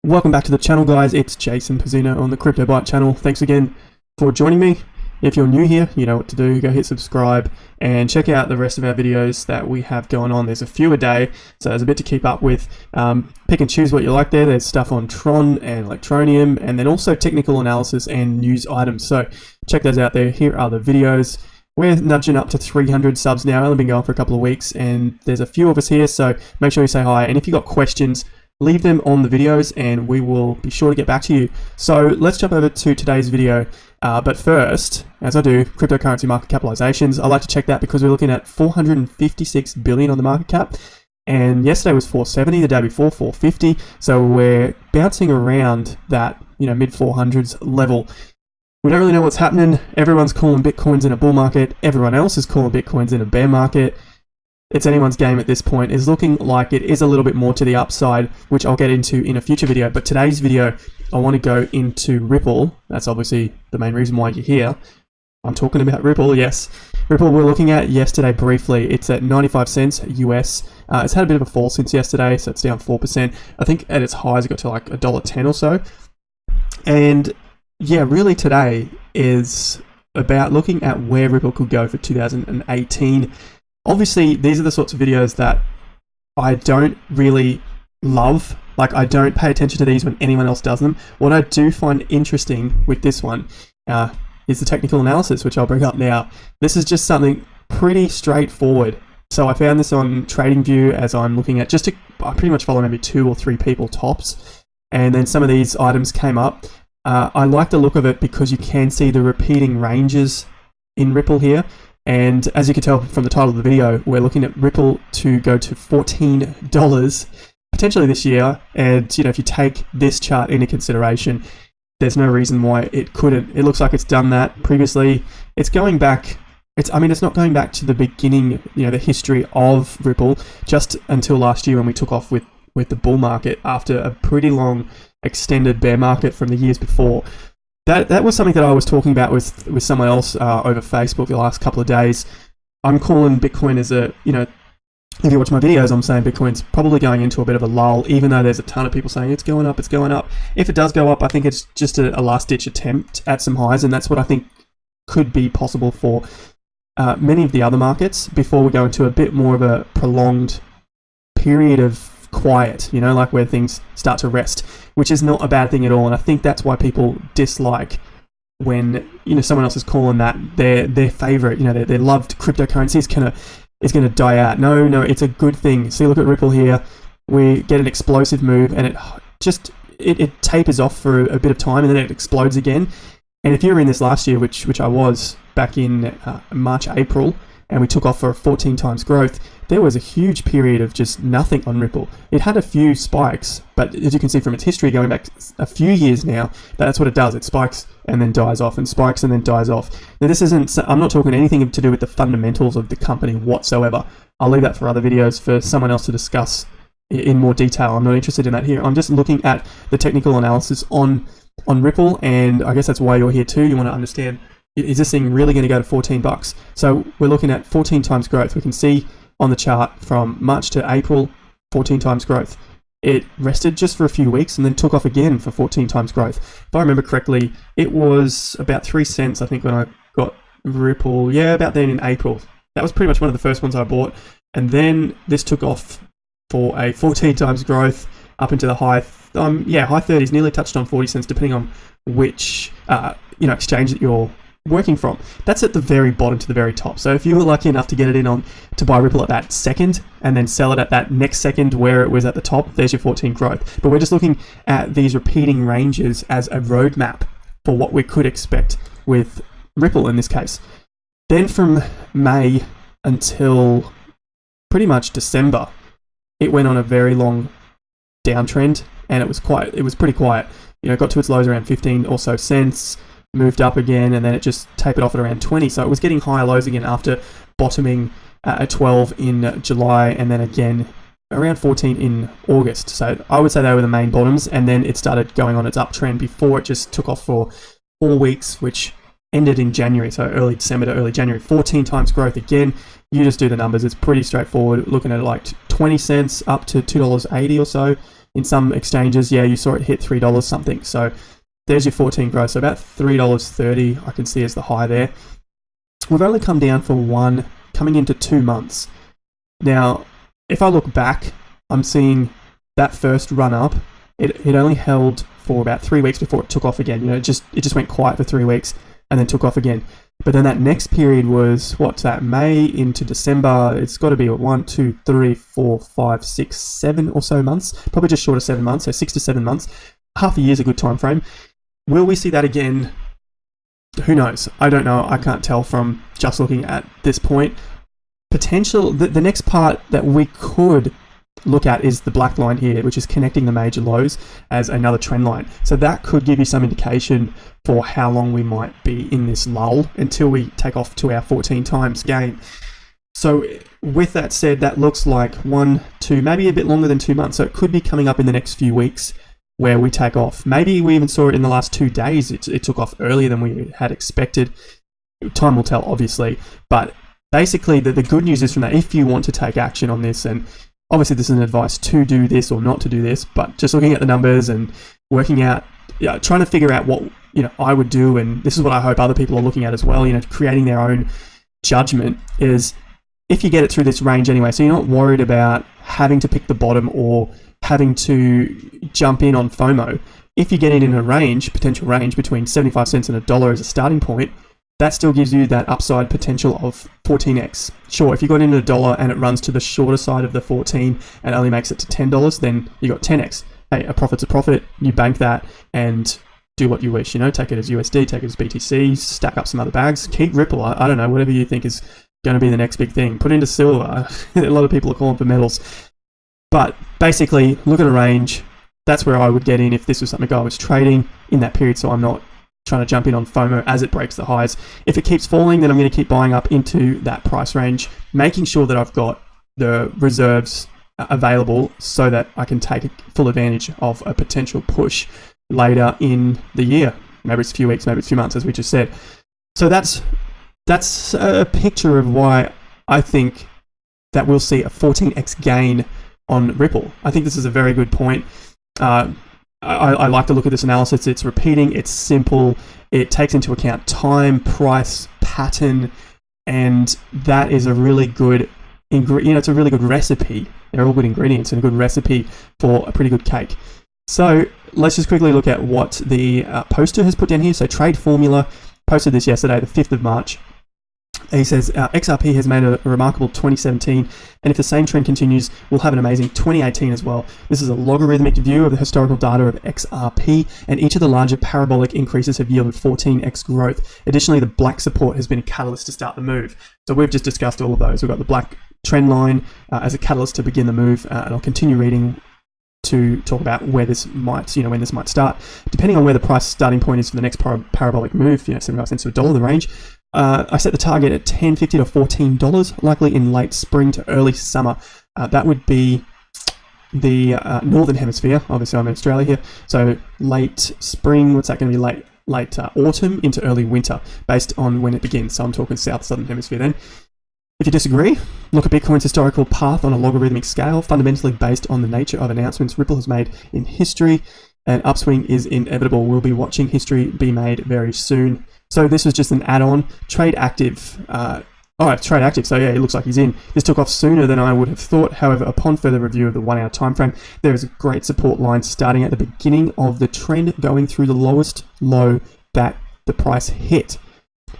Welcome back to the channel, guys. It's Jason Pizzino on the Crypto Byte channel. Thanks again for joining me. If you're new here, you know what to do. Go hit subscribe and check out the rest of our videos that we have going on. There's a few a day, so there's a bit to keep up with. Pick and choose what you like there. There's stuff on Tron and Electronium, and then also technical analysis and news items. So check those out there. Here are the videos. We're nudging up to 300 subs now. I've only been going for a couple of weeks, and there's a few of us here, so make sure you say hi. And if you've got questions, leave them on the videos and we will be sure to get back to you. So let's jump over to today's video. But first, as I do, cryptocurrency market capitalizations, I like to check that because we're looking at 456 billion on the market cap. And yesterday was 470, the day before 450. So we're bouncing around that, mid 400s level. We don't really know what's happening. Everyone's calling Bitcoins in a bull market. Everyone else is calling Bitcoins in a bear market. It's anyone's game at this point. It's looking like it is a little bit more to the upside, which I'll get into in a future video. But today's video, I want to go into Ripple. That's obviously the main reason why you're here. I'm talking about Ripple, yes. Ripple we're looking at yesterday briefly. It's at 95 cents US. It's had a bit of a fall since yesterday, so it's down 4%. I think at its highs it got to like $1.10 or so. And yeah, really today is about looking at where Ripple could go for 2018. Obviously, these are the sorts of videos that I don't really love. Like, I don't pay attention to these when anyone else does them. What I do find interesting with this one is the technical analysis, which I'll bring up now. This is just something pretty straightforward. So I found this on TradingView as I'm looking at I pretty much follow maybe 2 or 3 people tops. And then some of these items came up. I like the look of it because you can see the repeating ranges in Ripple here. And as you can tell from the title of the video, we're looking at Ripple to go to $14 potentially this year. And if you take this chart into consideration, there's no reason why it couldn't. It looks like it's done that previously. It's going back. It's not going back to the beginning, the history of Ripple, just until last year when we took off with the bull market after a pretty long extended bear market from the years before. That was something that I was talking about with someone else over Facebook the last couple of days. I'm calling Bitcoin as if you watch my videos, I'm saying Bitcoin's probably going into a bit of a lull, even though there's a ton of people saying it's going up, it's going up. If it does go up, I think it's just a last-ditch attempt at some highs, and that's what I think could be possible for many of the other markets before we go into a bit more of a prolonged period of quiet, like where things start to rest, which is not a bad thing at all. And I think that's why people dislike when someone else is calling that their favorite, their loved cryptocurrency is gonna die out. No, it's a good thing. See, look at Ripple here. We get an explosive move, and it tapers off for a bit of time, and then it explodes again. And if you were in this last year, which I was back in March, April, and we took off for a 14 times growth, there was a huge period of just nothing on Ripple. It had a few spikes, but as you can see from its history going back a few years now, that's what it does. It spikes and then dies off, and spikes and then dies off. Now I'm not talking anything to do with the fundamentals of the company whatsoever. I'll leave that for other videos for someone else to discuss in more detail. I'm not interested in that here. I'm just looking at the technical analysis on Ripple, and I guess that's why you're here too. You want to understand, is this thing really going to go to $14? So we're looking at 14 times growth. We can see on the chart from March to April, 14 times growth. It rested just for a few weeks and then took off again for 14 times growth. If I remember correctly, it was about 3 cents, I think, when I got Ripple. Yeah, about then in April. That was pretty much one of the first ones I bought. And then this took off for a 14 times growth up into the high 30s, nearly touched on 40 cents, depending on which exchange that you're working from. That's at the very bottom to the very top. So if you were lucky enough to get it in to buy Ripple at that second and then sell it at that next second where it was at the top, there's your 14 growth. But we're just looking at these repeating ranges as a roadmap for what we could expect with Ripple in this case. Then from May until pretty much December, it went on a very long downtrend, and it was pretty quiet. It got to its lows around 15 or so cents, moved up again, and then it just tapered off at around 20. So it was getting higher lows again after bottoming at 12 in July, and then again around 14 in August. So I would say they were the main bottoms, and then it started going on its uptrend before it just took off for 4 weeks, which ended in January, so early December to early January. 14 times growth again. You just do the numbers. It's pretty straightforward. Looking at like 20 cents up to $2.80 or so. In some exchanges, yeah, you saw it hit $3 something. So there's your 14 growth. So about $3.30 I can see as the high there. We've only come down for one, coming into 2 months. Now, if I look back, I'm seeing that first run up, it only held for about 3 weeks before it took off again. You know, it just went quiet for 3 weeks and then took off again. But then that next period was, what's that, May into December. It's got to be 1, 2, 3, 4, 5, 6, 7 or so months. Probably just short of 7 months, so 6 to 7 months. Half a year is a good time frame. Will we see that again? Who knows? I don't know. I can't tell from just looking at this point. Potential, the next part that we could look at is the black line here, which is connecting the major lows as another trend line. So that could give you some indication for how long we might be in this lull until we take off to our 14 times gain. So with that said, that looks like 1, 2, maybe a bit longer than 2 months. So it could be coming up in the next few weeks where we take off. Maybe we even saw it in the last 2 days. It took off earlier than we had expected. Time will tell, obviously. But basically, the good news is from that, if you want to take action on this, and obviously this isn't advice to do this or not to do this, but just looking at the numbers and working out, trying to figure out what I would do, and this is what I hope other people are looking at as well, creating their own judgment, is if you get it through this range anyway, so you're not worried about having to pick the bottom or having to jump in on FOMO. If you get it in a range, potential range between 75 cents and $1 as a starting point, that still gives you that upside potential of 14x. Sure, if you got in at $1 and it runs to the shorter side of the 14 and only makes it to $10, then you got 10x. Hey, a profit's a profit. You bank that and do what you wish. Take it as USD, take it as BTC, stack up some other bags, keep Ripple. I don't know, whatever you think is going to be the next big thing. Put into silver. A lot of people are calling for metals. But basically, look at a range. That's where I would get in if this was something I was trading in that period, so I'm not trying to jump in on FOMO as it breaks the highs. If it keeps falling, then I'm going to keep buying up into that price range, making sure that I've got the reserves available so that I can take full advantage of a potential push later in the year. Maybe it's a few weeks, maybe it's a few months, as we just said. So that's a picture of why I think that we'll see a 14x gain on Ripple. I think this is a very good point. I like to look at this analysis. It's repeating, it's simple, it takes into account time, price, pattern, and that is a really good it's a really good recipe. They're all good ingredients and a good recipe for a pretty good cake. So let's just quickly look at what the poster has put down here. So Trade Formula posted this yesterday, the 5th of March. He says, XRP has made a remarkable 2017, and if the same trend continues, we'll have an amazing 2018 as well. This is a logarithmic view of the historical data of XRP, and each of the larger parabolic increases have yielded 14x growth. Additionally, the black support has been a catalyst to start the move. So we've just discussed all of those. We've got the black trend line as a catalyst to begin the move, and I'll continue reading to talk about where this might, when this might start. Depending on where the price starting point is for the next parabolic move, 75 cents to $1, the range, I set the target at $10.50 to $14, likely in late spring to early summer. That would be the northern hemisphere. Obviously, I'm in Australia here, so late spring. What's that going to be? Late autumn into early winter, based on when it begins. So I'm talking southern hemisphere then. If you disagree, look at Bitcoin's historical path on a logarithmic scale, fundamentally based on the nature of announcements Ripple has made in history. An upswing is inevitable. We'll be watching history be made very soon. So this was just an add-on. Trade active. Trade active. So yeah, it looks like he's in. This took off sooner than I would have thought. However, upon further review of the 1 hour time frame, there is a great support line starting at the beginning of the trend, going through the lowest low that the price hit.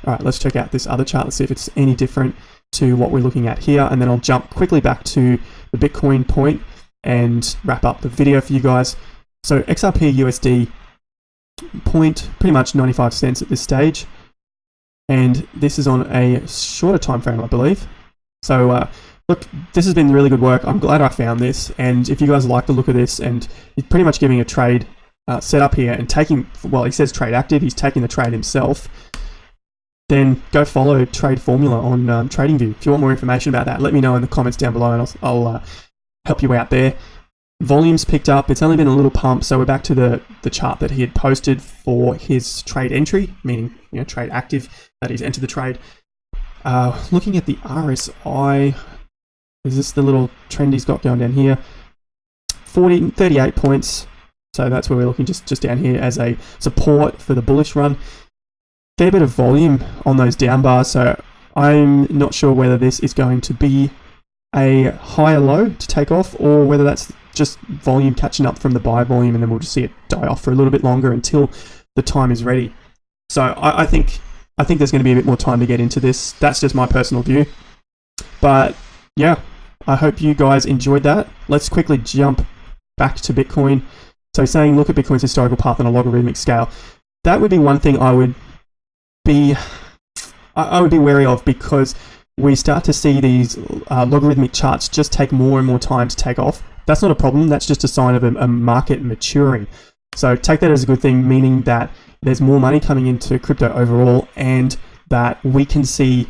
All right, let's check out this other chart. Let's see if it's any different to what we're looking at here, and then I'll jump quickly back to the Bitcoin point and wrap up the video for you guys. So XRP USD point, pretty much 95 cents at this stage, and this is on a shorter time frame, I believe. So look, this has been really good work. I'm glad I found this, and if you guys like the look of this, and he's pretty much giving a trade setup here and taking, well, he says trade active, he's taking the trade himself, then go follow Trade Formula on TradingView. If you want more information about that, let me know in the comments down below, and I'll help you out there. Volume's picked up. It's only been a little pump, so we're back to the chart that he had posted for his trade entry, meaning trade active, that is, enter the trade. Looking at the RSI, is this the little trend he's got going down here? 38 points. So that's where we're looking, just down here as a support for the bullish run. Fair bit of volume on those down bars, so I'm not sure whether this is going to be a higher low to take off, or whether that's just volume catching up from the buy volume, and then we'll just see it die off for a little bit longer until the time is ready. So I think there's going to be a bit more time to get into this. That's just my personal view. But yeah, I hope you guys enjoyed that. Let's quickly jump back to Bitcoin. So saying, look at Bitcoin's historical path on a logarithmic scale. That would be one thing I would be wary of, because we start to see these logarithmic charts just take more and more time to take off. That's not a problem. That's just a sign of a market maturing. So take that as a good thing, meaning that there's more money coming into crypto overall, and that we can see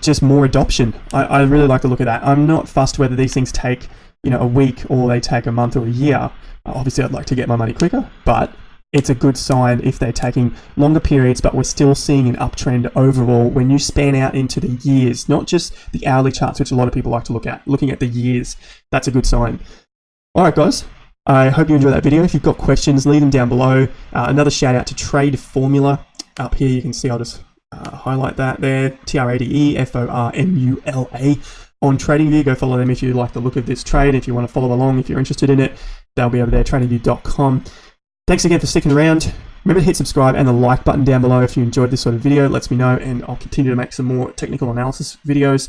just more adoption. I really like to look at that. I'm not fussed whether these things take a week or they take a month or a year. Obviously, I'd like to get my money quicker, but it's a good sign if they're taking longer periods, but we're still seeing an uptrend overall when you span out into the years, not just the hourly charts, which a lot of people like to look at. Looking at the years, that's a good sign. All right, guys. I hope you enjoyed that video. If you've got questions, leave them down below. Another shout out to Trade Formula. Up here, you can see, I'll just highlight that there. TradeFormula on TradingView. Go follow them if you like the look of this trade. If you want to follow along, if you're interested in it, they'll be over there, tradingview.com. Thanks again for sticking around. Remember to hit subscribe and the like button down below if you enjoyed this sort of video. It lets me know, and I'll continue to make some more technical analysis videos.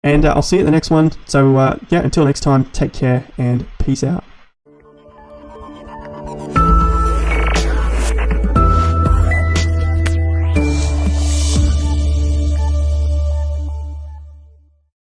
And I'll see you at the next one. So yeah, until next time, take care and peace out.